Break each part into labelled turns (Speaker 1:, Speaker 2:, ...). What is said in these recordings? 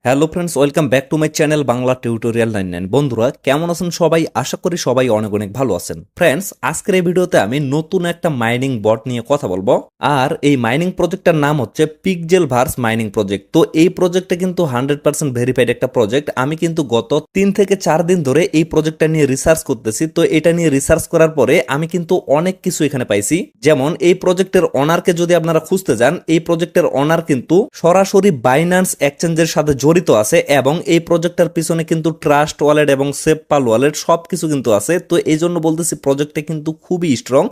Speaker 1: Hello friends, welcome back to my channel Bangla tutorial 99। বন্ধুরা কেমন আছেন সবাই? আশা করি সবাই অনেক অনেক ভালো আছেন। ফ্রেন্ডস, আজকের এই ভিডিওতে আমি নতুন একটা মাইনিং বট নিয়ে কথা বলবো। আর এই মাইনিং প্রজেক্টটার নাম হচ্ছে পিকজেল ভার্স মাইনিং প্রজেক্ট। তো এই প্রজেক্টটা কিন্তু 100% ভেরিফাইড একটা প্রজেক্ট। আমি কিন্তু গত 3 থেকে 4 দিন ধরে এই প্রজেক্টটা নিয়ে রিসার্চ করতেছি। তো এটা নিয়ে রিসার্চ করার পরে আমি কিন্তু অনেক কিছু এখানে পাইছি। যেমন এই প্রজেক্টের অনারকে যদি আপনারা খুঁজতে যান, এই প্রজেক্টের অনার কিন্তু সরাসরি বাইন্যান্স এক্সচেঞ্জের সাথে জড়িত আছে এবং এই প্রজেক্টের পিছনে কিন্তু ট্রাস্ট ওয়ালেট এবং সেপপাল ওয়ালেট সবকিছু কিন্তু আছে। তো এই জন্য বলতেছি প্রজেক্টটা কিন্তু খুবই স্ট্রং।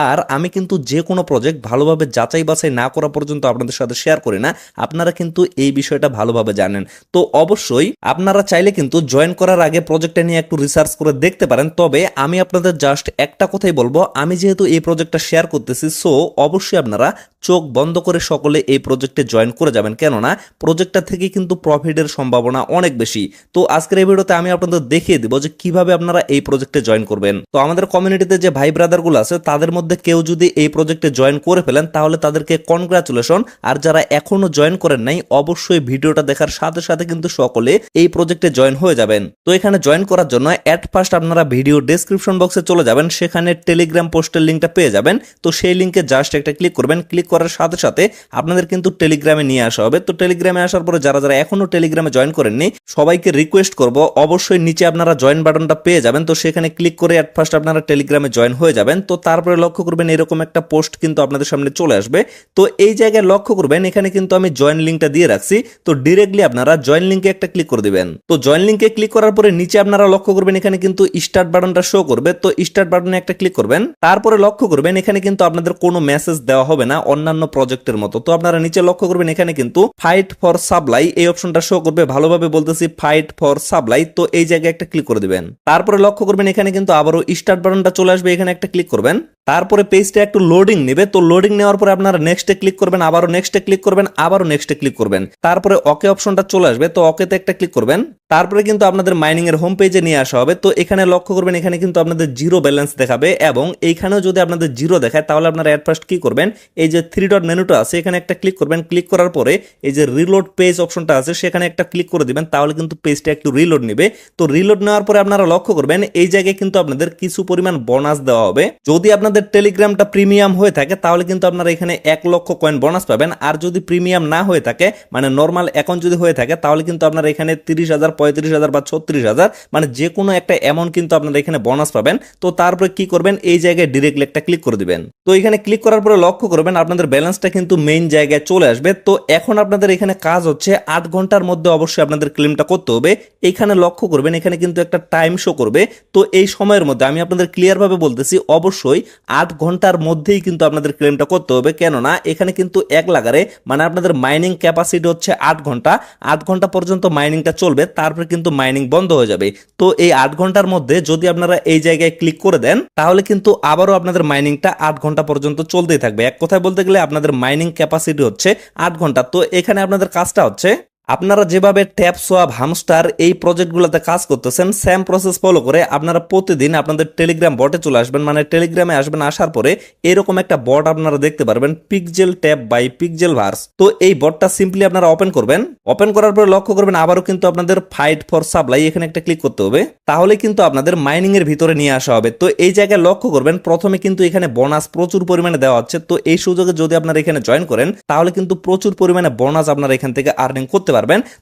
Speaker 1: আর আমি কিন্তু যে কোনো প্রজেক্ট ভালোভাবে যাচাই বাছাই না করা পর্যন্ত আপনাদের সাথে শেয়ার করি না। আপনারা কিন্তু এই বিষয়টা ভালোভাবে জানেন। তো অবশ্যই আপনারা চাইলে কিন্তু জয়েন করার আগে প্রজেক্টটা নিয়ে একটু রিসার্চ করে দেখতে পারেন। তবে আমি আপনাদের জাস্ট একটা কথাই বলবো, আমি যেহেতু এই প্রজেক্টটা শেয়ার করতেছি, সো অবশ্যই আপনারা চোখ বন্ধ করে সকলে এই প্রজেক্টে জয়েন করে যাবেন। কেননা প্রজেক্টটা থেকে কিন্তু প্রফিটের সম্ভাবনা অনেক বেশি। তো আজকের এই ভিডিওতে আমি আপনাদের দেখিয়ে দিব যে কিভাবে আপনারা এই প্রজেক্টে জয়েন করবেন। তো আমাদের কমিউনিটিতে যে ভাই ব্রাদার গুলো আছে তাদের মধ্যে কেউ যদি এই প্রজেক্টে জয়েন করে ফেলেন তাহলে তাদেরকে কনগ্রাচুলেশন। আর যারা এখনো জয়েন করেন নাই, অবশ্যই ভিডিওটা দেখার সাথে সাথে কিন্তু সকলে এই প্রজেক্টে জয়েন হয়ে যাবেন। তো এখানে জয়েন করার জন্য এট ফার্স্ট আপনারা ভিডিও ডেসক্রিপশন বক্সে চলে যাবেন, সেখানে টেলিগ্রাম পোস্টের লিঙ্কটা পেয়ে যাবেন। তো সেই লিঙ্কে জাস্ট একটা ক্লিক করবেন। ক্লিক করার সাথে সাথে আপনাদের কিন্তু টেলিগ্রামে নিয়ে আসা হবে। তো টেলিগ্রামে আসার পরে যারা যারা এখনো টেলিগ্রামে জয়েন করেননি সবাইকে রিকোয়েস্ট করব, অবশ্যই নিচে আপনারা জয়েন বাটনটা পেয়ে যাবেন। তো সেখানে ক্লিক করে এট ফার্স্ট আপনারা টেলিগ্রামে জয়েন হয়ে যাবেন। তো তারপরে লক্ষ্য করবেন এরকম একটা পোস্ট কিন্তু আপনাদের সামনে চলে আসবে। তো এই জায়গায় লক্ষ্য করবেন এখানে কিন্তু আমি জয়েন লিঙ্কটা দিয়ে রাখছি। তো ডিরেক্টলি আপনারা জয়েন লিঙ্কে একটা ক্লিক করে দিবেন। তো জয়েন লিঙ্কে ক্লিক করার পরে নিচে আপনারা লক্ষ্য করবেন এখানে কিন্তু স্টার্ট বাটনটা শো করবে। তো স্টার্ট বাটনে একটা ক্লিক করবেন। তারপরে লক্ষ্য করবেন এখানে কিন্তু আপনাদের কোনো মেসেজ দেওয়া হবে না অন্যান্য প্রজেক্টের মতো। তো আপনারা নিচে লক্ষ্য করবেন এখানে কিন্তু ফাইট ফর সাপ্লাই এই অপশনটা শো করবে। ভালোভাবে বলতেছি, ফাইট ফর সাপ্লাই। তো এই জায়গায় একটা ক্লিক করে দিবেন। তারপরে লক্ষ্য করবেন এখানে কিন্তু আবারও স্টার্ট বাটনটা চলে আসবে, এখানে একটা ক্লিক করবেন। তারপরে পেজটা একটু লোডিং নেবে। তো লোডিং নেওয়ার পরে আপনারা নেক্সটে ক্লিক করবেন, আবারও নেক্সটে ক্লিক করবেন, আবারও নেক্সটে ক্লিক করবেন। তারপরে ওকে অপশনটা চলে আসবে। তো ওকেতে একটা ক্লিক করবেন। তারপরে কিন্তু আপনাদের মাইনিং এর হোম পেজে নিয়ে আসা হবে। তো এখানে লক্ষ্য করবেন এখানে কিন্তু আপনাদের জিরো ব্যালেন্স দেখাবে এবং এইখানেও যদি আপনাদের জিরো দেখায় তাহলে আপনারা এট ফার্স্ট কি করবেন, এই যে 3 ডট মেনুটা আছে এখানে একটা ক্লিক করবেন। ক্লিক করার পরে এই যে রিলোড পেজ অপশনটা আছে সেখানে একটা ক্লিক করে দিবেন। তাহলে কিন্তু পেজটা একটু রিলোড নেবে। তো রিলোড নেওয়ার পরে আপনারা লক্ষ্য করবেন এই জায়গায় কিন্তু আপনাদের কিছু পরিমাণ বোনাস দেওয়া হবে। যদি আপনাদের টেলিগ্রামটা প্রিমিয়াম হয়ে থাকে তাহলে কিন্তু আপনারা এখানে 1 লক্ষ কয়েন বোনাস পাবেন। আর যদি প্রিমিয়াম না হয়ে থাকে, মানে নর্মাল অ্যাকাউন্ট যদি হয়ে থাকে, তাহলে কিন্তু আপনারা এখানে 30,000, 35,000 বা 36,000 মানে যে কোনো একটা অ্যামাউন্ট কিন্তু আপনারা এখানে বোনাস পাবেন। তো তারপরে কি করবেন, এই জায়গায় ডিরেক্টলি একটা ক্লিক করে দিবেন। তো এখানে ক্লিক করার পরে লক্ষ্য করবেন আপনাদের ব্যালেন্সটা কিন্তু মেইন জায়গায় চলে আসবে। তো এখন আপনাদের এখানে কাজ হচ্ছে 8 ঘন্টার মধ্যে অবশ্যই আপনাদের ক্লেমটা করতে হবে। এখানে লক্ষ্য করবেন এখানে কিন্তু একটা টাইম শো করবে। তো এই সময়ের মধ্যে আমি আপনাদের ক্লিয়ার ভাবে বলতেছি, অবশ্যই 8 ঘন্টার মধ্যেই কিন্তু আপনাদের ক্লেমটা করতে হবে। কেননা এখানে কিন্তু এক লাগারে মানে আপনাদের মাইনিং ক্যাপাসিটি হচ্ছে 8 ঘন্টা। 8 ঘন্টা পর্যন্ত মাইনিংটা চলবে, তারপরে কিন্তু মাইনিং বন্ধ হয়ে যাবে। তো এই 8 ঘন্টার মধ্যে যদি আপনারা এই জায়গায় ক্লিক করে দেন তাহলে কিন্তু আবারও আপনাদের মাইনিংটা 8 ঘন্টা পর্যন্ত চলতেই থাকবে। এক কথায় বলতে গেলে আপনাদের মাইনিং ক্যাপাসিটি হচ্ছে 8 ঘন্টা। তো এখানে আপনাদের কাজটা হচ্ছে আপনারা যেভাবে ট্যাপ সোয়াপ হামস্টার এই প্রজেক্টগুলোতে কাজ করতেছেন সেম প্রসেস ফলো করে আপনারা প্রতিদিন আপনাদের টেলিগ্রাম বটে চলে আসবেন। মানে টেলিগ্রামে আসবেন, আসার পরে এরকম একটা বট আপনারা দেখতে পারবেন, PixelTap by Pixelverse. তো এই বটটা সিম্পলি আপনারা ওপেন করবেন। ওপেন করার পরে লক্ষ্য করবেন আবারও কিন্তু আপনাদের ফাইট ফর সাপ্লাই এখানে একটা ক্লিক করতে হবে। তাহলে কিন্তু আপনাদের মাইনিং এর ভিতরে নিয়ে আসা হবে। তো এই জায়গায় লক্ষ্য করবেন প্রথমে কিন্তু এখানে বোনাস প্রচুর পরিমাণে দেওয়া হচ্ছে। তো এই সুযোগে যদি আপনারা এখানে জয়েন করেন তাহলে কিন্তু প্রচুর পরিমাণে বোনাস আপনারা এখান থেকে আর্নিং করতে পারবেন।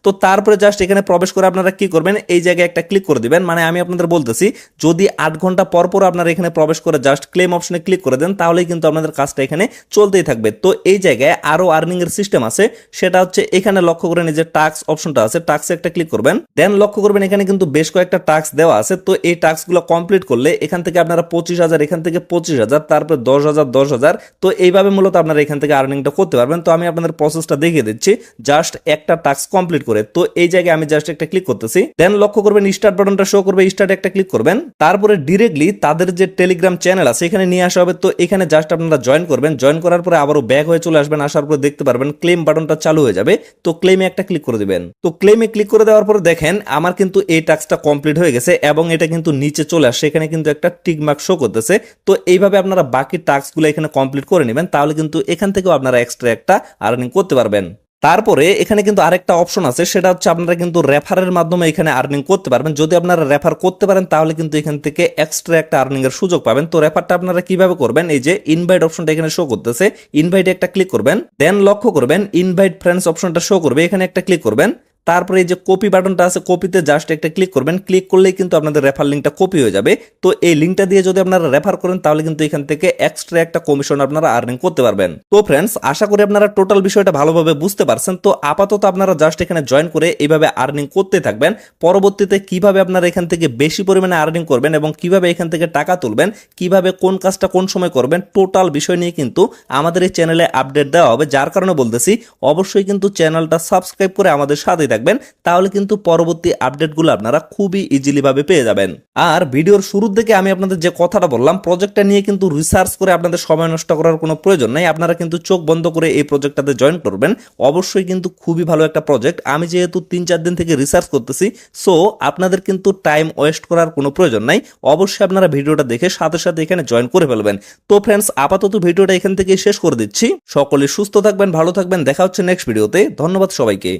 Speaker 1: তো তারপরে জাস্ট এখানে প্রবেশ করে আপনারা কি করবেন, এই জায়গায় একটা ক্লিক করে দিবেন। মানে আমি আপনাদের বলতেছি যদি 8 ঘন্টা পর পর আপনারা এখানে প্রবেশ করে জাস্ট ক্লেম অপশনে ক্লিক করে দেন তাহলেই কিন্তু আপনাদের কাজটা এখানে চলতেই থাকবে। তো এই জায়গায় আরো আর্নিং এর সিস্টেম আছে, সেটা হচ্ছে এখানে লক্ষ্য করেন এই যে টাস্ক অপশনটা আছে, টাস্কে একটা ক্লিক করবেন। দেন লক্ষ্য করবেন এখানে কিন্তু বেশ কয়েকটা টাস্ক দেওয়া আছে। তো এই টাস্কগুলো কমপ্লিট করলে এখান থেকে আপনারা 25,000, এখান থেকে 25,000, তারপরে 10,000, 10,000। তো এইভাবে মূলত আপনারা এখান থেকে আর্নিংটা করতে পারবেন। তো আমি আপনাদের প্রসেসটা দেখিয়ে দিচ্ছি জাস্ট একটা টাস্ক কমপ্লিট করে। তো এই জায়গায় আমি জাস্ট একটা ক্লিক করতেছি। দেন লক্ষ্য করবেন স্টার্ট বাটনটা শো করবে, স্টার্ট একটা ক্লিক করবেন। তারপরে ডিরেক্টলি তাদের যে টেলিগ্রাম চ্যানেল আছে এখানে নিয়ে আসা হবে। তো এখানে জাস্ট আপনারা জয়েন করবেন। জয়েন করার পরে আবারও ব্যাক হয়ে চলে আসবেন। আসার পরে দেখতে পারবেন ক্লেম বাটনটা চালু হয়ে যাবে। তো ক্লেমে একটা ক্লিক করে দিবেন। তো ক্লেমে ক্লিক করে দেওয়ার পরে দেখেন আমার কিন্তু এই টাস্কটা কমপ্লিট হয়ে গেছে এবং এটা কিন্তু নিচে চলে আসছে, এখানে কিন্তু একটা টিক মার্ক শো করতেছে। তো এইভাবে আপনারা বাকি টাস্কগুলো এখানে কমপ্লিট করে নেবেন, তাহলে কিন্তু এখান থেকেও আপনারা এক্সট্রা একটা আর্নিং করতে পারবেন। তারপরে এখানে কিন্তু আরেকটা অপশন আছে, সেটা হচ্ছে আপনারা কিন্তু রেফারের মাধ্যমে এখানে আর্নিং করতে পারবেন। যদি আপনারা রেফার করতে পারেন তাহলে কিন্তু এখান থেকে এক্সট্রা একটা আর্নিং এর সুযোগ পাবেন। তো রেফারটা আপনারা কিভাবে করবেন, এই যে ইনভাইট অপশনটা এখানে শো করতেছে, ইনভাইটে একটা ক্লিক করবেন, দেন লক্ষ্য করবেন ইনভাইট ফ্রেন্ডস অপশনটা শো করবে, এখানে একটা ক্লিক করবেন। তারপরে এই যে কপি বাটনটা আছে, কপিতে জাস্ট একটা ক্লিক করবেন, ক্লিক করলেই কিন্তু আপনাদের রেফার লিঙ্কটা কপি হয়ে যাবে। তো এই লিঙ্কটা দিয়ে যদি আপনারা রেফার করেন তাহলে কিন্তু এখান থেকে এক্সট্রা একটা কমিশন আপনারা আর্নিং করতে পারবেন। তো ফ্রেন্ডস, আশা করি আপনারা টোটাল বিষয়টা ভালোভাবে বুঝতে পারছেন। তো আপাতত আপনারা জাস্ট এখানে জয়েন করে এইভাবে আর্নিং করতে থাকবেন। পরবর্তীতে কিভাবে আপনারা এখান থেকে বেশি পরিমাণে আর্নিং করবেন এবং কিভাবে এখান থেকে টাকা তুলবেন, কিভাবে কোন কাজটা কোন সময় করবেন, টোটাল বিষয় নিয়ে কিন্তু আমাদের এই চ্যানেলে আপডেট দেওয়া হবে। যার কারণে বলতেছি অবশ্যই কিন্তু চ্যানেলটা সাবস্ক্রাইব করে আমাদের সাথেই থাকবেন, তাহলে কিন্তু পরবর্তী আপডেটগুলো আপনারা খুবই ইজিলি ভাবে পেয়ে যাবেন। আর ভিডিওর শুরুর দিকে আমি আপনাদের যে কথাটা বললাম, প্রজেক্টটা নিয়ে কিন্তু রিসার্চ করে আপনাদের সময় নষ্ট করার কোনো প্রয়োজন নাই। আপনারা কিন্তু চোখ বন্ধ করে এই প্রজেক্টটাতে জয়েন করবেন। অবশ্যই কিন্তু খুবই ভালো একটা প্রজেক্ট। আমি যেহেতু 3-4 দিন থেকে রিসার্চ করতেছি, সো আপনাদের কিন্তু টাইম ওয়েস্ট করার কোনো প্রয়োজন নাই। অবশ্যই আপনারা ভিডিওটা দেখে সাথে সাথে এখানে জয়েন করে ফেলবেন। তো ফ্রেন্ডস, আপাতত ভিডিওটা এখান থেকে শেষ করে দিচ্ছি। সকলে সুস্থ থাকবেন, ভালো থাকবেন, দেখা হচ্ছে নেক্সট ভিডিওতে। ধন্যবাদ সবাইকে।